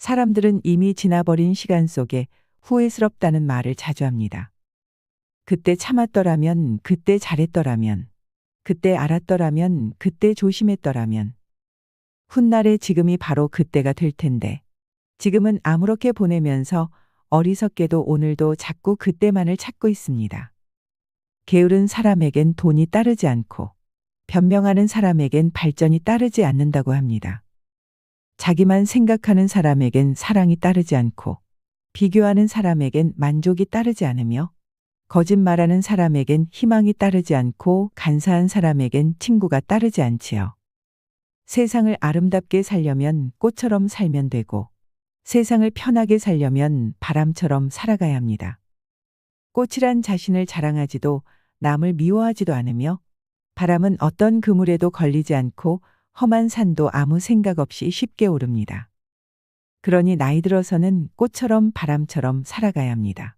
사람들은 이미 지나버린 시간 속에 후회스럽다는 말을 자주 합니다. 그때 참았더라면, 그때 잘했더라면, 그때 알았더라면, 그때 조심했더라면. 훗날의 지금이 바로 그때가 될 텐데. 지금은 아무렇게 보내면서 어리석게도 오늘도 자꾸 그때만을 찾고 있습니다. 게으른 사람에겐 돈이 따르지 않고 변명하는 사람에겐 발전이 따르지 않는다고 합니다. 자기만 생각하는 사람에겐 사랑이 따르지 않고 비교하는 사람에겐 만족이 따르지 않으며 거짓말하는 사람에겐 희망이 따르지 않고 간사한 사람에겐 친구가 따르지 않지요. 세상을 아름답게 살려면 꽃처럼 살면 되고 세상을 편하게 살려면 바람처럼 살아가야 합니다. 꽃이란 자신을 자랑하지도 남을 미워하지도 않으며 바람은 어떤 그물에도 걸리지 않고 험한 산도 아무 생각 없이 쉽게 오릅니다. 그러니 나이 들어서는 꽃처럼 바람처럼 살아가야 합니다.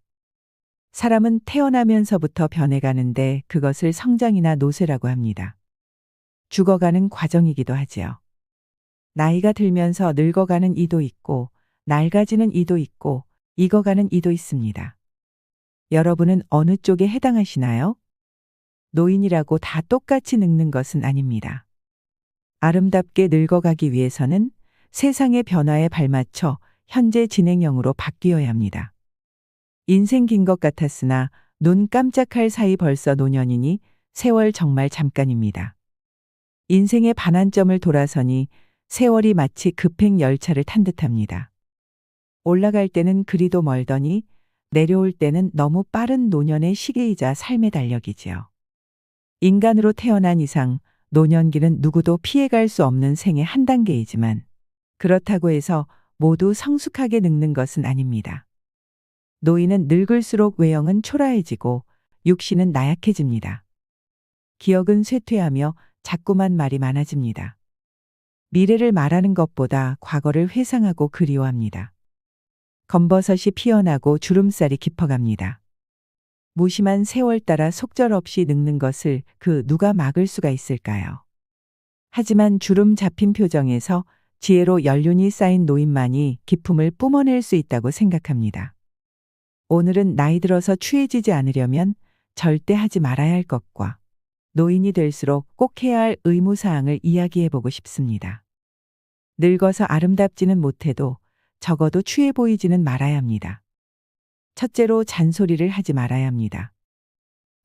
사람은 태어나면서부터 변해가는데 그것을 성장이나 노쇠라고 합니다. 죽어가는 과정이기도 하지요. 나이가 들면서 늙어가는 이도 있고 낡아지는 이도 있고 익어가는 이도 있습니다. 여러분은 어느 쪽에 해당하시나요? 노인이라고 다 똑같이 늙는 것은 아닙니다. 아름답게 늙어가기 위해서는 세상의 변화에 발맞춰 현재 진행형으로 바뀌어야 합니다. 인생 긴 것 같았으나 눈 깜짝할 사이 벌써 노년이니 세월 정말 잠깐입니다. 인생의 반환점을 돌아서니 세월이 마치 급행 열차를 탄 듯합니다. 올라갈 때는 그리도 멀더니 내려올 때는 너무 빠른 노년의 시계이자 삶의 달력이지요. 인간으로 태어난 이상 노년기는 누구도 피해갈 수 없는 생의 한 단계이지만 그렇다고 해서 모두 성숙하게 늙는 것은 아닙니다. 노인은 늙을수록 외형은 초라해지고 육신은 나약해집니다. 기억은 쇠퇴하며 자꾸만 말이 많아집니다. 미래를 말하는 것보다 과거를 회상하고 그리워합니다. 검버섯이 피어나고 주름살이 깊어갑니다. 무심한 세월 따라 속절없이 늙는 것을 그 누가 막을 수가 있을까요? 하지만 주름 잡힌 표정에서 지혜로 연륜이 쌓인 노인만이 기품을 뿜어낼 수 있다고 생각합니다. 오늘은 나이 들어서 추해지지 않으려면 절대 하지 말아야 할 것과 노인이 될수록 꼭 해야 할 의무사항을 이야기해보고 싶습니다. 늙어서 아름답지는 못해도 적어도 추해 보이지는 말아야 합니다. 첫째로 잔소리를 하지 말아야 합니다.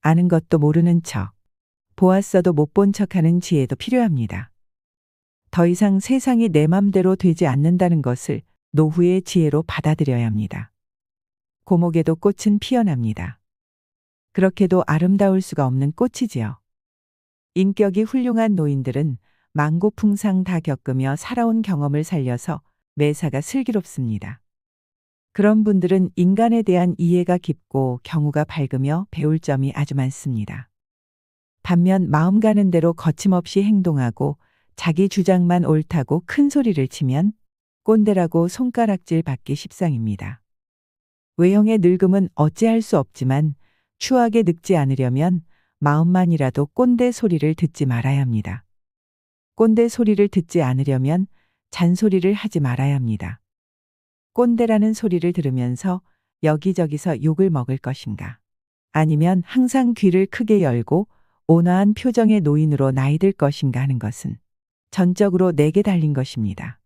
아는 것도 모르는 척, 보았어도 못 본 척하는 지혜도 필요합니다. 더 이상 세상이 내 맘대로 되지 않는다는 것을 노후의 지혜로 받아들여야 합니다. 고목에도 꽃은 피어납니다. 그렇게도 아름다울 수가 없는 꽃이지요. 인격이 훌륭한 노인들은 만고풍상 다 겪으며 살아온 경험을 살려서 매사가 슬기롭습니다. 그런 분들은 인간에 대한 이해가 깊고 경우가 밝으며 배울 점이 아주 많습니다. 반면 마음 가는 대로 거침없이 행동하고 자기 주장만 옳다고 큰 소리를 치면 꼰대라고 손가락질 받기 십상입니다. 외형의 늙음은 어찌할 수 없지만 추하게 늙지 않으려면 마음만이라도 꼰대 소리를 듣지 말아야 합니다. 꼰대 소리를 듣지 않으려면 잔소리를 하지 말아야 합니다. 꼰대라는 소리를 들으면서 여기저기서 욕을 먹을 것인가? 아니면 항상 귀를 크게 열고 온화한 표정의 노인으로 나이 들 것인가 하는 것은 전적으로 내게 달린 것입니다.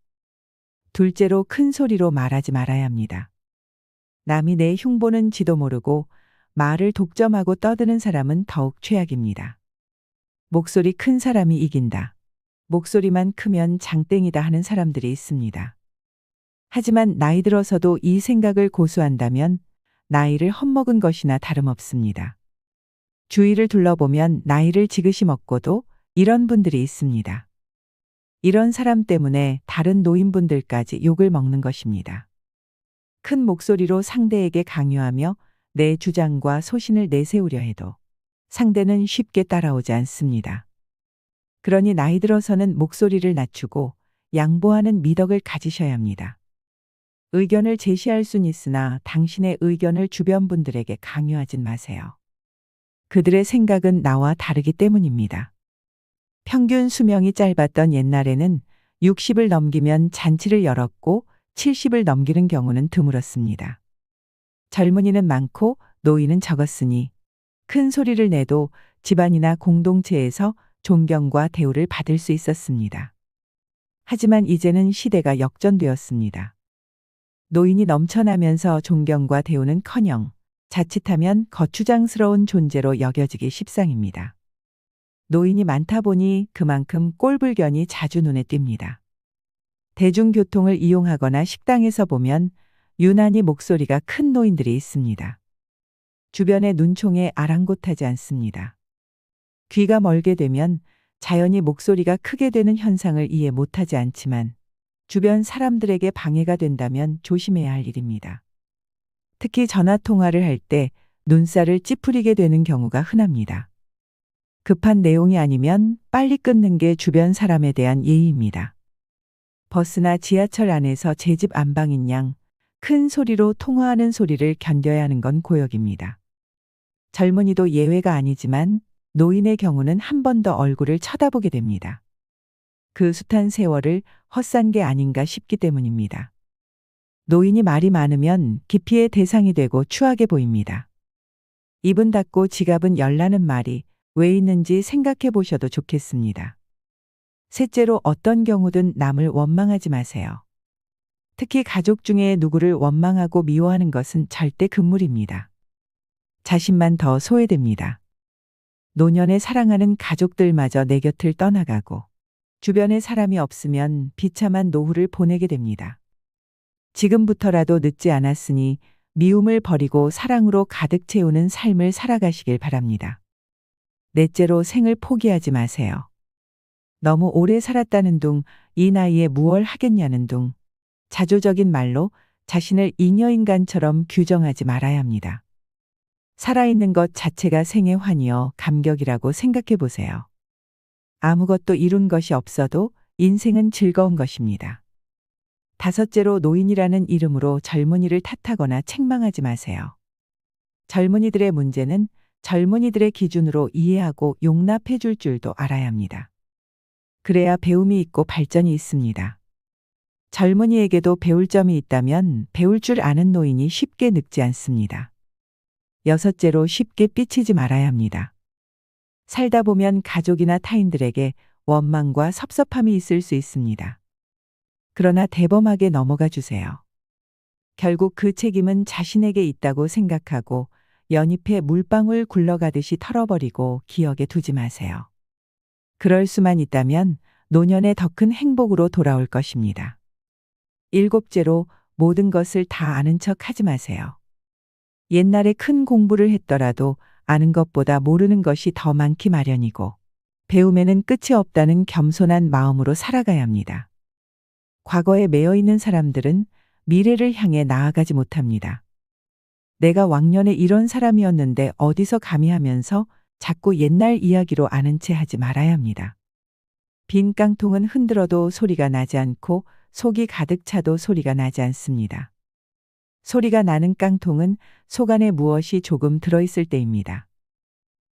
둘째로 큰 소리로 말하지 말아야 합니다. 남이 내 흉보는지도 모르고 말을 독점하고 떠드는 사람은 더욱 최악입니다. 목소리 큰 사람이 이긴다. 목소리만 크면 장땡이다 하는 사람들이 있습니다. 하지만 나이 들어서도 이 생각을 고수한다면 나이를 헛먹은 것이나 다름없습니다. 주위를 둘러보면 나이를 지그시 먹고도 이런 분들이 있습니다. 이런 사람 때문에 다른 노인분들까지 욕을 먹는 것입니다. 큰 목소리로 상대에게 강요하며 내 주장과 소신을 내세우려 해도 상대는 쉽게 따라오지 않습니다. 그러니 나이 들어서는 목소리를 낮추고 양보하는 미덕을 가지셔야 합니다. 의견을 제시할 순 있으나 당신의 의견을 주변 분들에게 강요하진 마세요. 그들의 생각은 나와 다르기 때문입니다. 평균 수명이 짧았던 옛날에는 60을 넘기면 잔치를 열었고 70을 넘기는 경우는 드물었습니다. 젊은이는 많고 노인은 적었으니 큰 소리를 내도 집안이나 공동체에서 존경과 대우를 받을 수 있었습니다. 하지만 이제는 시대가 역전되었습니다. 노인이 넘쳐나면서 존경과 대우는커녕 자칫하면 거추장스러운 존재로 여겨지기 십상입니다. 노인이 많다 보니 그만큼 꼴불견이 자주 눈에 띕니다. 대중교통을 이용하거나 식당에서 보면 유난히 목소리가 큰 노인들이 있습니다. 주변의 눈총에 아랑곳하지 않습니다. 귀가 멀게 되면 자연히 목소리가 크게 되는 현상을 이해 못하지 않지만 주변 사람들에게 방해가 된다면 조심해야 할 일입니다. 특히 전화 통화를 할 때 눈살을 찌푸리게 되는 경우가 흔합니다. 급한 내용이 아니면 빨리 끊는 게 주변 사람에 대한 예의입니다. 버스나 지하철 안에서 제 집 안방인 양 큰 소리로 통화하는 소리를 견뎌야 하는 건 고역입니다. 젊은이도 예외가 아니지만 노인의 경우는 한 번 더 얼굴을 쳐다보게 됩니다. 그 숱한 세월을 헛산 게 아닌가 싶기 때문입니다. 노인이 말이 많으면 기피의 대상이 되고 추하게 보입니다. 입은 닫고 지갑은 열라는 말이 왜 있는지 생각해 보셔도 좋겠습니다. 셋째로 어떤 경우든 남을 원망하지 마세요. 특히 가족 중에 누구를 원망하고 미워하는 것은 절대 금물입니다. 자신만 더 소외됩니다. 노년에 사랑하는 가족들마저 내 곁을 떠나가고 주변에 사람이 없으면 비참한 노후를 보내게 됩니다. 지금부터라도 늦지 않았으니 미움을 버리고 사랑으로 가득 채우는 삶을 살아가시길 바랍니다. 넷째로 생을 포기하지 마세요. 너무 오래 살았다는 둥, 이 나이에 무얼 하겠냐는 둥, 자조적인 말로 자신을 잉여인간처럼 규정하지 말아야 합니다. 살아있는 것 자체가 생의 환희여 감격이라고 생각해 보세요. 아무것도 이룬 것이 없어도 인생은 즐거운 것입니다. 다섯째로 노인이라는 이름으로 젊은이를 탓하거나 책망하지 마세요. 젊은이들의 문제는 젊은이들의 기준으로 이해하고 용납해 줄 줄도 알아야 합니다. 그래야 배움이 있고 발전이 있습니다. 젊은이에게도 배울 점이 있다면 배울 줄 아는 노인이 쉽게 늙지 않습니다. 여섯째로 쉽게 삐치지 말아야 합니다. 살다 보면 가족이나 타인들에게 원망과 섭섭함이 있을 수 있습니다. 그러나 대범하게 넘어가 주세요. 결국 그 책임은 자신에게 있다고 생각하고 연잎에 물방울 굴러가듯이 털어버리고 기억에 두지 마세요. 그럴 수만 있다면 노년의 더 큰 행복으로 돌아올 것입니다. 일곱째로 모든 것을 다 아는 척 하지 마세요. 옛날에 큰 공부를 했더라도 아는 것보다 모르는 것이 더 많기 마련이고 배움에는 끝이 없다는 겸손한 마음으로 살아가야 합니다. 과거에 매여 있는 사람들은 미래를 향해 나아가지 못합니다. 내가 왕년에 이런 사람이었는데 어디서 감히 하면서 자꾸 옛날 이야기로 아는 채 하지 말아야 합니다. 빈 깡통은 흔들어도 소리가 나지 않고 속이 가득 차도 소리가 나지 않습니다. 소리가 나는 깡통은 속 안에 무엇이 조금 들어있을 때입니다.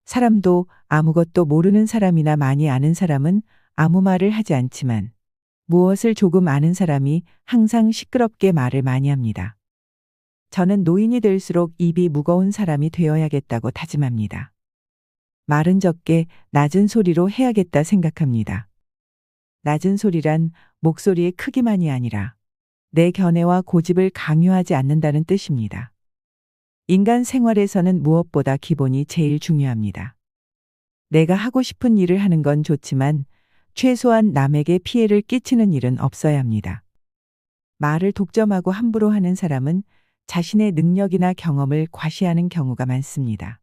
사람도 아무것도 모르는 사람이나 많이 아는 사람은 아무 말을 하지 않지만 무엇을 조금 아는 사람이 항상 시끄럽게 말을 많이 합니다. 저는 노인이 될수록 입이 무거운 사람이 되어야겠다고 다짐합니다. 말은 적게 낮은 소리로 해야겠다 생각합니다. 낮은 소리란 목소리의 크기만이 아니라 내 견해와 고집을 강요하지 않는다는 뜻입니다. 인간 생활에서는 무엇보다 기본이 제일 중요합니다. 내가 하고 싶은 일을 하는 건 좋지만 최소한 남에게 피해를 끼치는 일은 없어야 합니다. 말을 독점하고 함부로 하는 사람은 자신의 능력이나 경험을 과시하는 경우가 많습니다.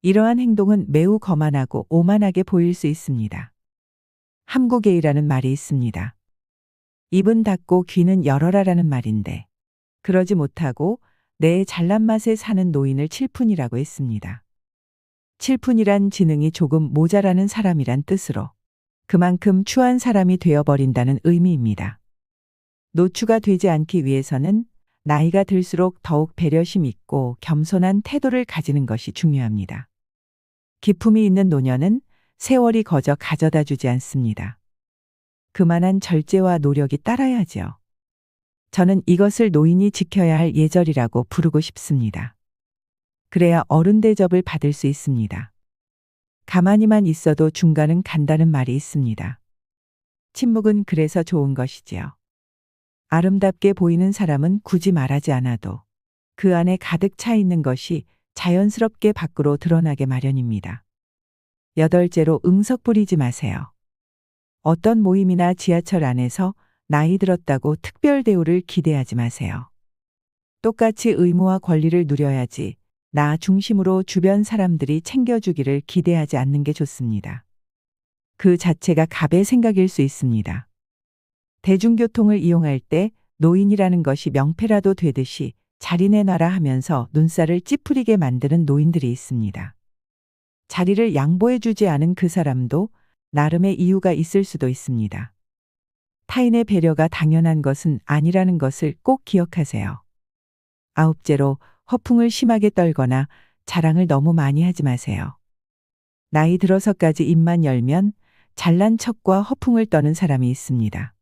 이러한 행동은 매우 거만하고 오만하게 보일 수 있습니다. 함구게이라는 말이 있습니다. 입은 닫고 귀는 열어라라는 말인데 그러지 못하고 내 잘난 맛에 사는 노인을 칠푼이라고 했습니다. 칠푼이란 지능이 조금 모자라는 사람이란 뜻으로 그만큼 추한 사람이 되어버린다는 의미입니다. 노추가 되지 않기 위해서는 나이가 들수록 더욱 배려심 있고 겸손한 태도를 가지는 것이 중요합니다. 기품이 있는 노년은 세월이 거저 가져다 주지 않습니다. 그만한 절제와 노력이 따라야지요. 저는 이것을 노인이 지켜야 할 예절이라고 부르고 싶습니다. 그래야 어른 대접을 받을 수 있습니다. 가만히만 있어도 중간은 간다는 말이 있습니다. 침묵은 그래서 좋은 것이지요. 아름답게 보이는 사람은 굳이 말하지 않아도 그 안에 가득 차 있는 것이 자연스럽게 밖으로 드러나게 마련입니다. 여덟째로 응석 부리지 마세요. 어떤 모임이나 지하철 안에서 나이 들었다고 특별 대우를 기대하지 마세요. 똑같이 의무와 권리를 누려야지 나 중심으로 주변 사람들이 챙겨주기를 기대하지 않는 게 좋습니다. 그 자체가 갑의 생각일 수 있습니다. 대중교통을 이용할 때 노인이라는 것이 명패라도 되듯이 자리 내놔라 하면서 눈살을 찌푸리게 만드는 노인들이 있습니다. 자리를 양보해주지 않은 그 사람도 나름의 이유가 있을 수도 있습니다. 타인의 배려가 당연한 것은 아니라는 것을 꼭 기억하세요. 아홉째로 허풍을 심하게 떨거나 자랑을 너무 많이 하지 마세요. 나이 들어서까지 입만 열면 잘난 척과 허풍을 떠는 사람이 있습니다.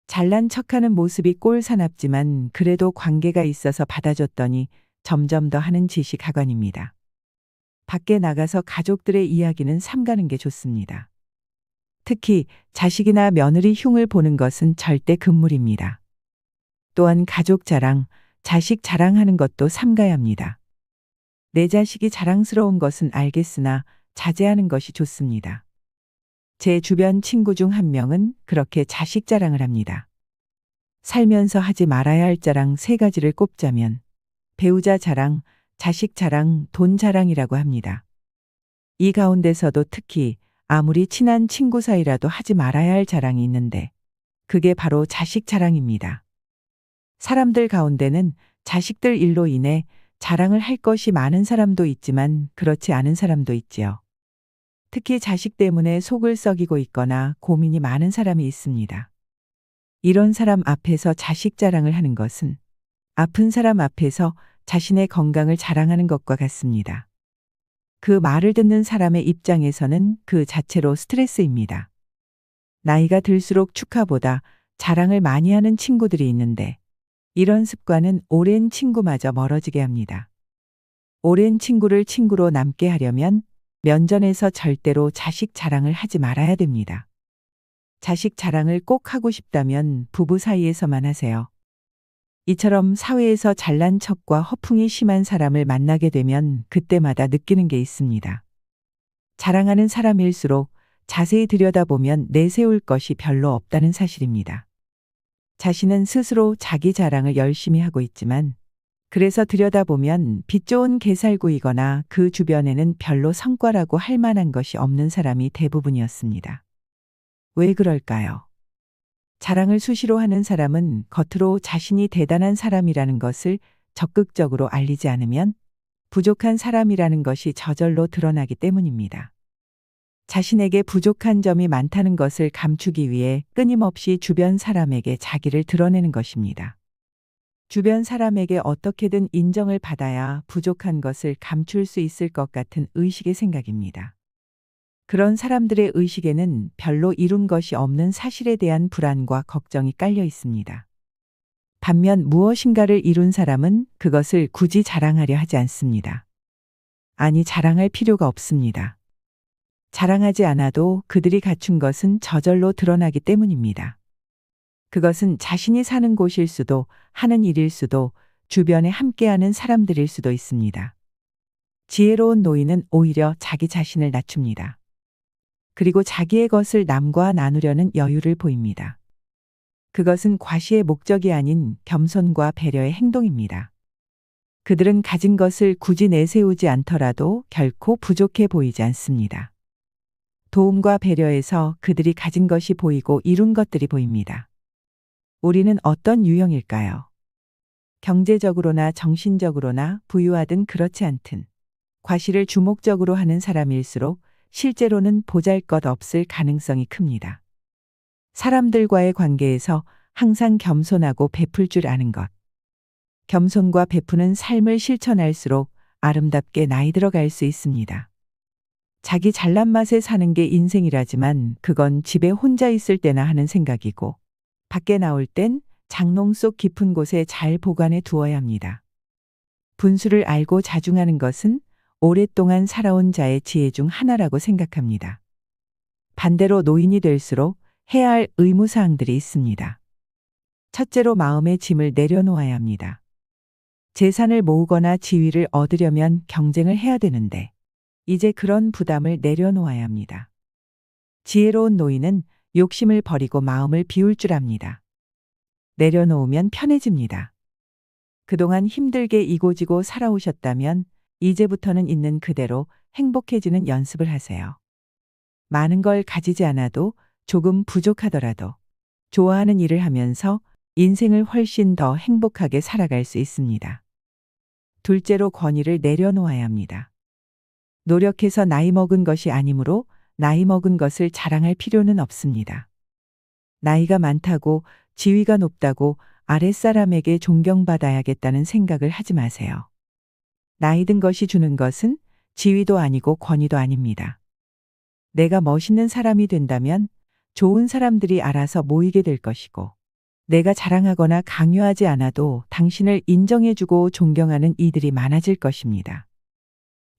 잘난 척하는 모습이 꼴사납지만 그래도 관계가 있어서 받아줬더니 점점 더 하는 짓이 가관입니다. 밖에 나가서 가족들의 이야기는 삼가는 게 좋습니다. 특히 자식이나 며느리 흉을 보는 것은 절대 금물입니다. 또한 가족 자랑, 자식 자랑하는 것도 삼가야 합니다. 내 자식이 자랑스러운 것은 알겠으나 자제하는 것이 좋습니다. 제 주변 친구 중 한 명은 그렇게 자식 자랑을 합니다. 살면서 하지 말아야 할 자랑 3가지를 꼽자면 배우자 자랑, 자식 자랑, 돈 자랑이라고 합니다. 이 가운데서도 특히 아무리 친한 친구 사이라도 하지 말아야 할 자랑이 있는데 그게 바로 자식 자랑입니다. 사람들 가운데는 자식들 일로 인해 자랑을 할 것이 많은 사람도 있지만 그렇지 않은 사람도 있지요. 특히 자식 때문에 속을 썩이고 있거나 고민이 많은 사람이 있습니다. 이런 사람 앞에서 자식 자랑을 하는 것은 아픈 사람 앞에서 자신의 건강을 자랑하는 것과 같습니다. 그 말을 듣는 사람의 입장에서는 그 자체로 스트레스입니다. 나이가 들수록 축하보다 자랑을 많이 하는 친구들이 있는데 이런 습관은 오랜 친구마저 멀어지게 합니다. 오랜 친구를 친구로 남게 하려면 면전에서 절대로 자식 자랑을 하지 말아야 됩니다. 자식 자랑을 꼭 하고 싶다면 부부 사이에서만 하세요. 이처럼 사회에서 잘난 척과 허풍이 심한 사람을 만나게 되면 그때마다 느끼는 게 있습니다. 자랑하는 사람일수록 자세히 들여다보면 내세울 것이 별로 없다는 사실입니다. 자신은 스스로 자기 자랑을 열심히 하고 있지만 그래서 들여다보면 빛 좋은 개살구이거나 그 주변에는 별로 성과라고 할 만한 것이 없는 사람이 대부분이었습니다. 왜 그럴까요? 자랑을 수시로 하는 사람은 겉으로 자신이 대단한 사람이라는 것을 적극적으로 알리지 않으면 부족한 사람이라는 것이 저절로 드러나기 때문입니다. 자신에게 부족한 점이 많다는 것을 감추기 위해 끊임없이 주변 사람에게 자기를 드러내는 것입니다. 주변 사람에게 어떻게든 인정을 받아야 부족한 것을 감출 수 있을 것 같은 의식의 생각입니다. 그런 사람들의 의식에는 별로 이룬 것이 없는 사실에 대한 불안과 걱정이 깔려 있습니다. 반면 무엇인가를 이룬 사람은 그것을 굳이 자랑하려 하지 않습니다. 아니, 자랑할 필요가 없습니다. 자랑하지 않아도 그들이 갖춘 것은 저절로 드러나기 때문입니다. 그것은 자신이 사는 곳일 수도, 하는 일일 수도, 주변에 함께하는 사람들일 수도 있습니다. 지혜로운 노인은 오히려 자기 자신을 낮춥니다. 그리고 자기의 것을 남과 나누려는 여유를 보입니다. 그것은 과시의 목적이 아닌 겸손과 배려의 행동입니다. 그들은 가진 것을 굳이 내세우지 않더라도 결코 부족해 보이지 않습니다. 도움과 배려에서 그들이 가진 것이 보이고 이룬 것들이 보입니다. 우리는 어떤 유형일까요? 경제적으로나 정신적으로나 부유하든 그렇지 않든 과시를 주목적으로 하는 사람일수록 실제로는 보잘것없을 가능성이 큽니다. 사람들과의 관계에서 항상 겸손하고 베풀 줄 아는 것. 겸손과 베푸는 삶을 실천할수록 아름답게 나이 들어갈 수 있습니다. 자기 잘난 맛에 사는 게 인생이라지만 그건 집에 혼자 있을 때나 하는 생각이고 밖에 나올 땐 장롱 속 깊은 곳에 잘 보관해 두어야 합니다. 분수를 알고 자중하는 것은 오랫동안 살아온 자의 지혜 중 하나라고 생각합니다. 반대로 노인이 될수록 해야 할 의무사항들이 있습니다. 첫째로 마음의 짐을 내려놓아야 합니다. 재산을 모으거나 지위를 얻으려면 경쟁을 해야 되는데 이제 그런 부담을 내려놓아야 합니다. 지혜로운 노인은 욕심을 버리고 마음을 비울 줄 압니다. 내려놓으면 편해집니다. 그동안 힘들게 이고지고 살아오셨다면 이제부터는 있는 그대로 행복해지는 연습을 하세요. 많은 걸 가지지 않아도 조금 부족하더라도 좋아하는 일을 하면서 인생을 훨씬 더 행복하게 살아갈 수 있습니다. 둘째로 권위를 내려놓아야 합니다. 노력해서 나이 먹은 것이 아니므로 나이 먹은 것을 자랑할 필요는 없습니다. 나이가 많다고 지위가 높다고 아랫사람에게 존경받아야겠다는 생각을 하지 마세요. 나이 든 것이 주는 것은 지위도 아니고 권위도 아닙니다. 내가 멋있는 사람이 된다면 좋은 사람들이 알아서 모이게 될 것이고 내가 자랑하거나 강요하지 않아도 당신을 인정해주고 존경하는 이들이 많아질 것입니다.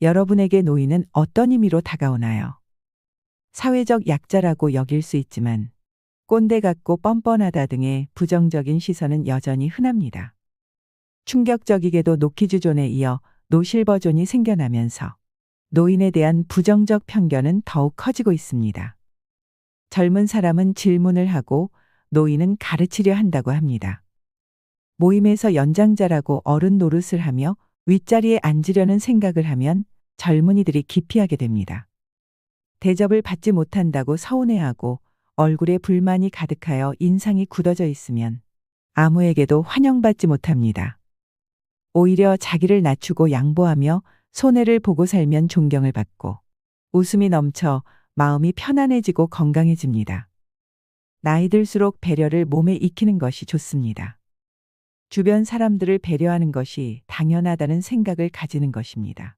여러분에게 노인은 어떤 의미로 다가오나요? 사회적 약자라고 여길 수 있지만 꼰대 같고 뻔뻔하다 등의 부정적인 시선은 여전히 흔합니다. 충격적이게도 노키즈존에 이어 노실버존이 생겨나면서 노인에 대한 부정적 편견은 더욱 커지고 있습니다. 젊은 사람은 질문을 하고 노인은 가르치려 한다고 합니다. 모임에서 연장자라고 어른 노릇을 하며 윗자리에 앉으려는 생각을 하면 젊은이들이 기피하게 됩니다. 대접을 받지 못한다고 서운해하고 얼굴에 불만이 가득하여 인상이 굳어져 있으면 아무에게도 환영받지 못합니다. 오히려 자기를 낮추고 양보하며 손해를 보고 살면 존경을 받고 웃음이 넘쳐 마음이 편안해지고 건강해집니다. 나이 들수록 배려를 몸에 익히는 것이 좋습니다. 주변 사람들을 배려하는 것이 당연하다는 생각을 가지는 것입니다.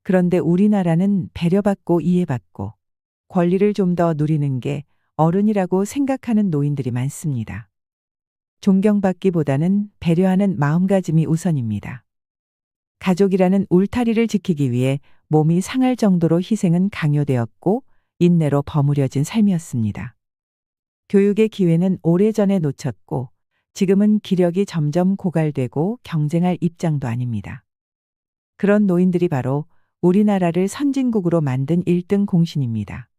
그런데 우리나라는 배려받고 이해받고 권리를 좀 더 누리는 게 어른이라고 생각하는 노인들이 많습니다. 존경받기보다는 배려하는 마음가짐이 우선입니다. 가족이라는 울타리를 지키기 위해 몸이 상할 정도로 희생은 강요되었고 인내로 버무려진 삶이었습니다. 교육의 기회는 오래전에 놓쳤고 지금은 기력이 점점 고갈되고 경쟁할 입장도 아닙니다. 그런 노인들이 바로 우리나라를 선진국으로 만든 1등 공신입니다.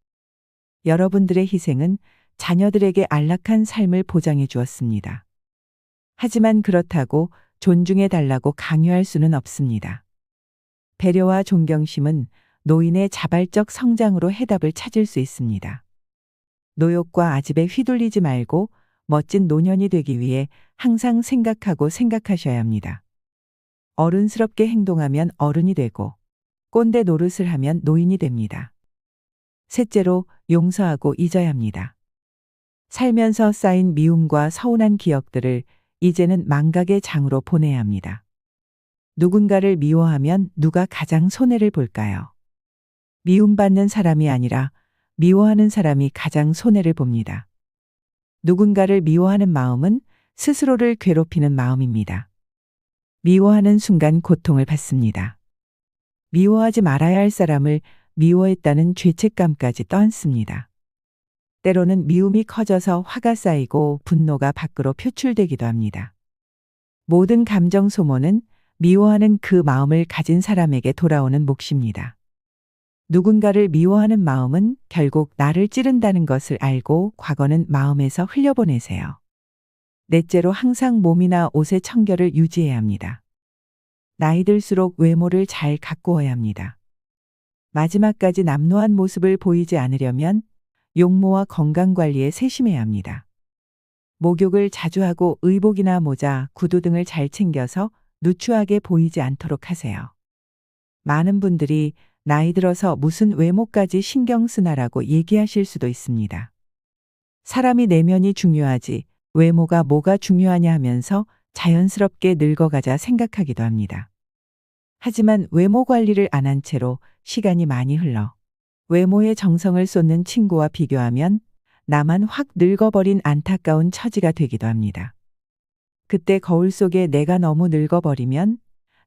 여러분들의 희생은 자녀들에게 안락한 삶을 보장해 주었습니다. 하지만 그렇다고 존중해 달라고 강요할 수는 없습니다. 배려와 존경심은 노인의 자발적 성장으로 해답을 찾을 수 있습니다. 노욕과 아집에 휘둘리지 말고 멋진 노년이 되기 위해 항상 생각하고 생각하셔야 합니다. 어른스럽게 행동하면 어른이 되고 꼰대 노릇을 하면 노인이 됩니다. 셋째로 용서하고 잊어야 합니다. 살면서 쌓인 미움과 서운한 기억들을 이제는 망각의 장으로 보내야 합니다. 누군가를 미워하면 누가 가장 손해를 볼까요? 미움받는 사람이 아니라 미워하는 사람이 가장 손해를 봅니다. 누군가를 미워하는 마음은 스스로를 괴롭히는 마음입니다. 미워하는 순간 고통을 받습니다. 미워하지 말아야 할 사람을 미워했다는 죄책감까지 떠안습니다. 때로는 미움이 커져서 화가 쌓이고 분노가 밖으로 표출되기도 합니다. 모든 감정 소모는 미워하는 그 마음을 가진 사람에게 돌아오는 몫입니다. 누군가를 미워하는 마음은 결국 나를 찌른다는 것을 알고 과거는 마음에서 흘려보내세요. 넷째로 항상 몸이나 옷의 청결을 유지해야 합니다. 나이 들수록 외모를 잘 가꾸어야 합니다. 마지막까지 남노한 모습을 보이지 않으려면 용모와 건강관리에 세심해야 합니다. 목욕을 자주 하고 의복이나 모자, 구두 등을 잘 챙겨서 누추하게 보이지 않도록 하세요. 많은 분들이 나이 들어서 무슨 외모까지 신경 쓰나라고 얘기하실 수도 있습니다. 사람이 내면이 중요하지 외모가 뭐가 중요하냐 하면서 자연스럽게 늙어가자 생각하기도 합니다. 하지만 외모 관리를 안 한 채로 시간이 많이 흘러 외모에 정성을 쏟는 친구와 비교하면 나만 확 늙어버린 안타까운 처지가 되기도 합니다. 그때 거울 속에 내가 너무 늙어버리면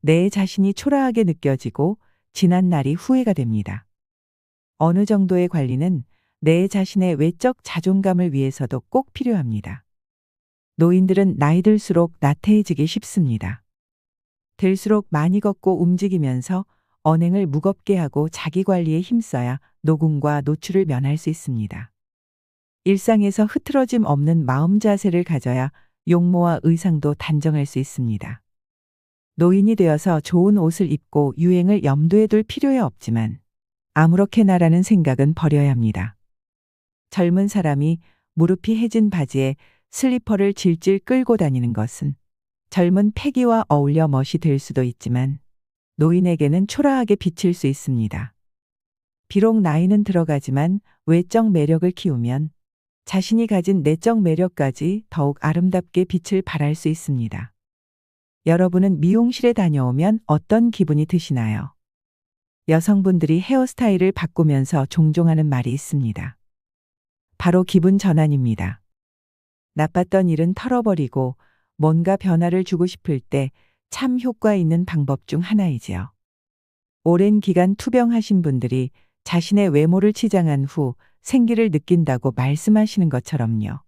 내 자신이 초라하게 느껴지고 지난 날이 후회가 됩니다. 어느 정도의 관리는 내 자신의 외적 자존감을 위해서도 꼭 필요합니다. 노인들은 나이 들수록 나태해지기 쉽습니다. 들수록 많이 걷고 움직이면서 언행을 무겁게 하고 자기 관리에 힘써야 노군과 노출을 면할 수 있습니다. 일상에서 흐트러짐 없는 마음 자세를 가져야 용모와 의상도 단정할 수 있습니다. 노인이 되어서 좋은 옷을 입고 유행을 염두에 둘 필요야 없지만 아무렇게나라는 생각은 버려야 합니다. 젊은 사람이 무릎이 해진 바지에 슬리퍼를 질질 끌고 다니는 것은 젊은 패기와 어울려 멋이 될 수도 있지만 노인에게는 초라하게 비칠 수 있습니다. 비록 나이는 들어가지만 외적 매력을 키우면 자신이 가진 내적 매력까지 더욱 아름답게 빛을 발할 수 있습니다. 여러분은 미용실에 다녀오면 어떤 기분이 드시나요? 여성분들이 헤어스타일을 바꾸면서 종종 하는 말이 있습니다. 바로 기분 전환입니다. 나빴던 일은 털어버리고 뭔가 변화를 주고 싶을 때 참 효과 있는 방법 중 하나이지요. 오랜 기간 투병하신 분들이 자신의 외모를 치장한 후 생기를 느낀다고 말씀하시는 것처럼요.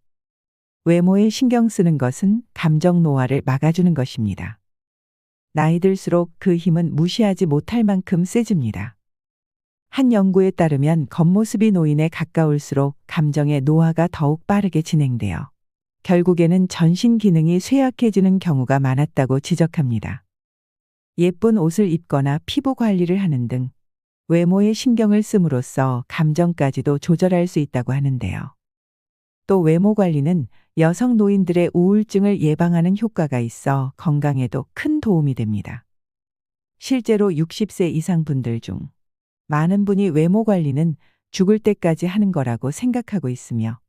외모에 신경 쓰는 것은 감정 노화를 막아주는 것입니다. 나이 들수록 그 힘은 무시하지 못할 만큼 세집니다. 한 연구에 따르면 겉모습이 노인에 가까울수록 감정의 노화가 더욱 빠르게 진행되어 결국에는 전신 기능이 쇠약해지는 경우가 많았다고 지적합니다. 예쁜 옷을 입거나 피부 관리를 하는 등 외모에 신경을 씀으로써 감정까지도 조절할 수 있다고 하는데요. 또 외모 관리는 여성 노인들의 우울증을 예방하는 효과가 있어 건강에도 큰 도움이 됩니다. 실제로 60세 이상 분들 중 많은 분이 외모 관리는 죽을 때까지 하는 거라고 생각하고 있으며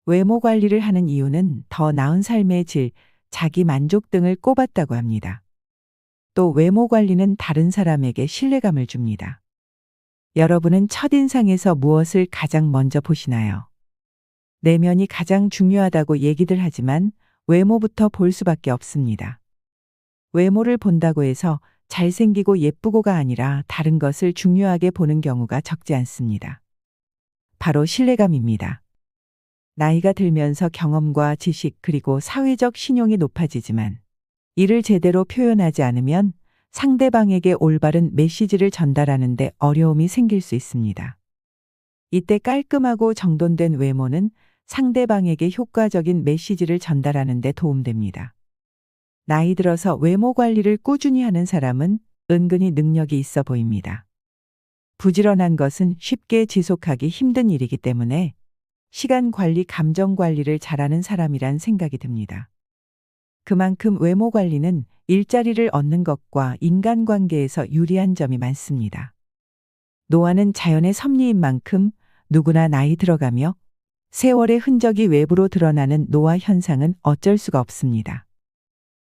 외모 관리를 하는 이유는 더 나은 삶의 질, 자기 만족 등을 꼽았다고 합니다. 또 외모 관리는 다른 사람에게 신뢰감을 줍니다. 여러분은 첫인상에서 무엇을 가장 먼저 보시나요? 내면이 가장 중요하다고 얘기들 하지만 외모부터 볼 수밖에 없습니다. 외모를 본다고 해서 잘생기고 예쁘고가 아니라 다른 것을 중요하게 보는 경우가 적지 않습니다. 바로 신뢰감입니다. 나이가 들면서 경험과 지식 그리고 사회적 신용이 높아지지만 이를 제대로 표현하지 않으면 상대방에게 올바른 메시지를 전달하는 데 어려움이 생길 수 있습니다. 이때 깔끔하고 정돈된 외모는 상대방에게 효과적인 메시지를 전달하는 데 도움됩니다. 나이 들어서 외모 관리를 꾸준히 하는 사람은 은근히 능력이 있어 보입니다. 부지런한 것은 쉽게 지속하기 힘든 일이기 때문에 시간 관리, 감정 관리를 잘하는 사람이란 생각이 듭니다. 그만큼 외모 관리는 일자리를 얻는 것과 인간관계에서 유리한 점이 많습니다. 노화는 자연의 섭리인 만큼 누구나 나이 들어가며 세월의 흔적이 외부로 드러나는 노화 현상은 어쩔 수가 없습니다.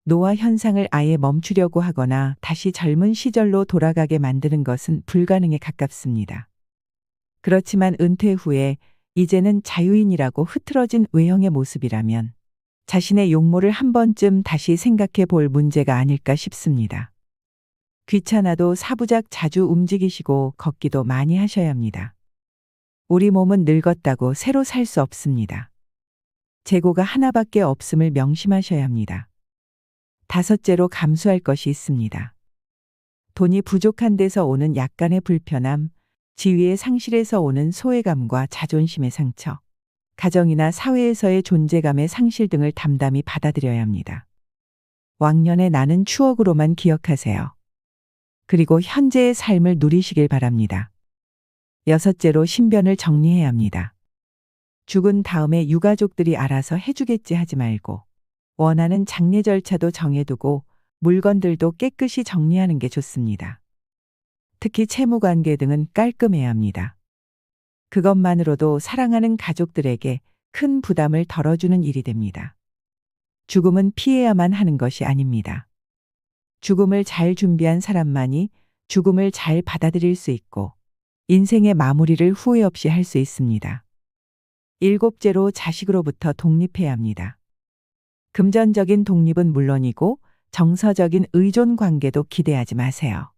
노화 현상을 아예 멈추려고 하거나 다시 젊은 시절로 돌아가게 만드는 것은 불가능에 가깝습니다. 그렇지만 은퇴 후에 이제는 자유인이라고 흐트러진 외형의 모습이라면 자신의 용모를 한 번쯤 다시 생각해 볼 문제가 아닐까 싶습니다. 귀찮아도 사부작 자주 움직이시고 걷기도 많이 하셔야 합니다. 우리 몸은 늙었다고 새로 살 수 없습니다. 재고가 하나밖에 없음을 명심하셔야 합니다. 다섯째로 감수할 것이 있습니다. 돈이 부족한 데서 오는 약간의 불편함, 지위의 상실에서 오는 소외감과 자존심의 상처, 가정이나 사회에서의 존재감의 상실 등을 담담히 받아들여야 합니다. 왕년의 나는 추억으로만 기억하세요. 그리고 현재의 삶을 누리시길 바랍니다. 여섯째로 신변을 정리해야 합니다. 죽은 다음에 유가족들이 알아서 해주겠지 하지 말고 원하는 장례 절차도 정해두고 물건들도 깨끗이 정리하는 게 좋습니다. 특히 채무관계 등은 깔끔해야 합니다. 그것만으로도 사랑하는 가족들에게 큰 부담을 덜어주는 일이 됩니다. 죽음은 피해야만 하는 것이 아닙니다. 죽음을 잘 준비한 사람만이 죽음을 잘 받아들일 수 있고 인생의 마무리를 후회 없이 할 수 있습니다. 일곱째로 자식으로부터 독립해야 합니다. 금전적인 독립은 물론이고 정서적인 의존 관계도 기대하지 마세요.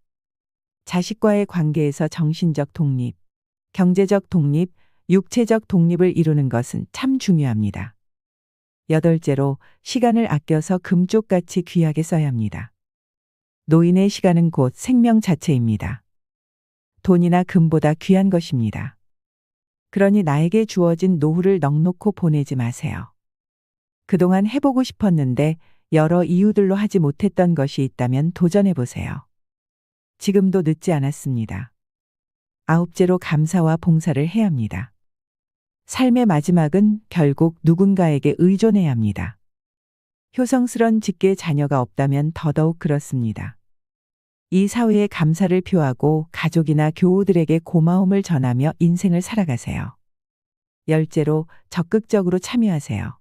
자식과의 관계에서 정신적 독립, 경제적 독립, 육체적 독립을 이루는 것은 참 중요합니다. 여덟째로 시간을 아껴서 금쪽같이 귀하게 써야 합니다. 노인의 시간은 곧 생명 자체입니다. 돈이나 금보다 귀한 것입니다. 그러니 나에게 주어진 노후를 넉놓고 보내지 마세요. 그동안 해보고 싶었는데 여러 이유들로 하지 못했던 것이 있다면 도전해 보세요. 지금도 늦지 않았습니다. 아홉째로 감사와 봉사를 해야 합니다. 삶의 마지막은 결국 누군가에게 의존해야 합니다. 효성스런 직계 자녀가 없다면 더더욱 그렇습니다. 이 사회에 감사를 표하고 가족이나 교우들에게 고마움을 전하며 인생을 살아가세요. 열째로 적극적으로 참여하세요.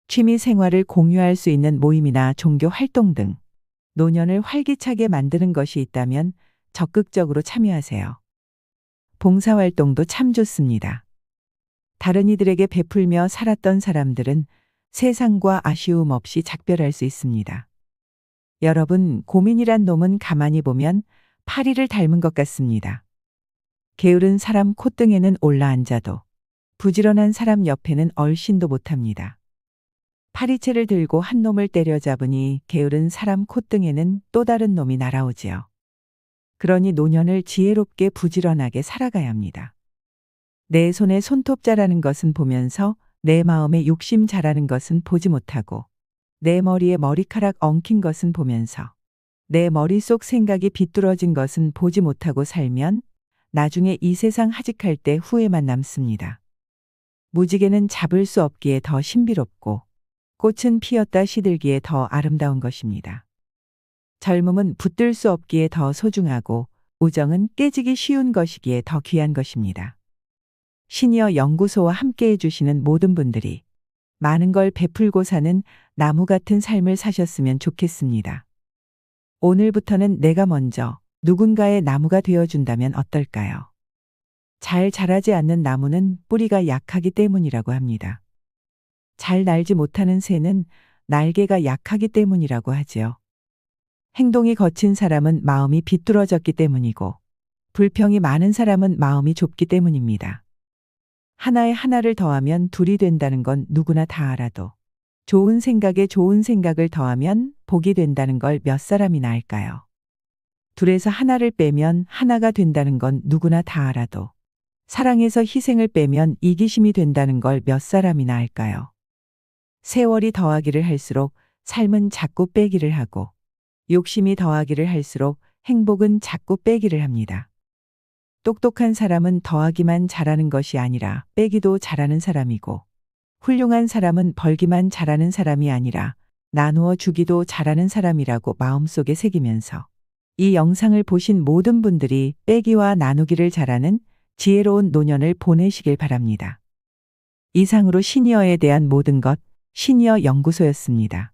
취미 생활을 공유할 수 있는 모임이나 종교 활동 등 노년을 활기차게 만드는 것이 있다면 적극적으로 참여하세요. 봉사활동도 참 좋습니다. 다른 이들에게 베풀며 살았던 사람들은 세상과 아쉬움 없이 작별할 수 있습니다. 여러분, 고민이란 놈은 가만히 보면 파리를 닮은 것 같습니다. 게으른 사람 콧등에는 올라앉아도 부지런한 사람 옆에는 얼씬도 못합니다. 파리채를 들고 한 놈을 때려잡으니 게으른 사람 콧등에는 또 다른 놈이 날아오지요. 그러니 노년을 지혜롭게 부지런하게 살아가야 합니다. 내 손에 손톱 자라는 것은 보면서 내 마음에 욕심 자라는 것은 보지 못하고 내 머리에 머리카락 엉킨 것은 보면서 내 머릿속 생각이 비뚤어진 것은 보지 못하고 살면 나중에 이 세상 하직할 때 후회만 남습니다. 무지개는 잡을 수 없기에 더 신비롭고 꽃은 피었다 시들기에 더 아름다운 것입니다. 젊음은 붙들 수 없기에 더 소중하고 우정은 깨지기 쉬운 것이기에 더 귀한 것입니다. 시니어 연구소와 함께 해주시는 모든 분들이 많은 걸 베풀고 사는 나무 같은 삶을 사셨으면 좋겠습니다. 오늘부터는 내가 먼저 누군가의 나무가 되어준다면 어떨까요? 잘 자라지 않는 나무는 뿌리가 약하기 때문이라고 합니다. 잘 날지 못하는 새는 날개가 약하기 때문이라고 하지요. 행동이 거친 사람은 마음이 비뚤어졌기 때문이고 불평이 많은 사람은 마음이 좁기 때문입니다. 하나에 하나를 더하면 둘이 된다는 건 누구나 다 알아도 좋은 생각에 좋은 생각을 더하면 복이 된다는 걸 몇 사람이나 알까요? 둘에서 하나를 빼면 하나가 된다는 건 누구나 다 알아도 사랑에서 희생을 빼면 이기심이 된다는 걸 몇 사람이나 알까요? 세월이 더하기를 할수록 삶은 자꾸 빼기를 하고 욕심이 더하기를 할수록 행복은 자꾸 빼기를 합니다. 똑똑한 사람은 더하기만 잘하는 것이 아니라 빼기도 잘하는 사람이고 훌륭한 사람은 벌기만 잘하는 사람이 아니라 나누어 주기도 잘하는 사람이라고 마음속에 새기면서 이 영상을 보신 모든 분들이 빼기와 나누기를 잘하는 지혜로운 노년을 보내시길 바랍니다. 이상으로 시니어에 대한 모든 것 시니어 연구소였습니다.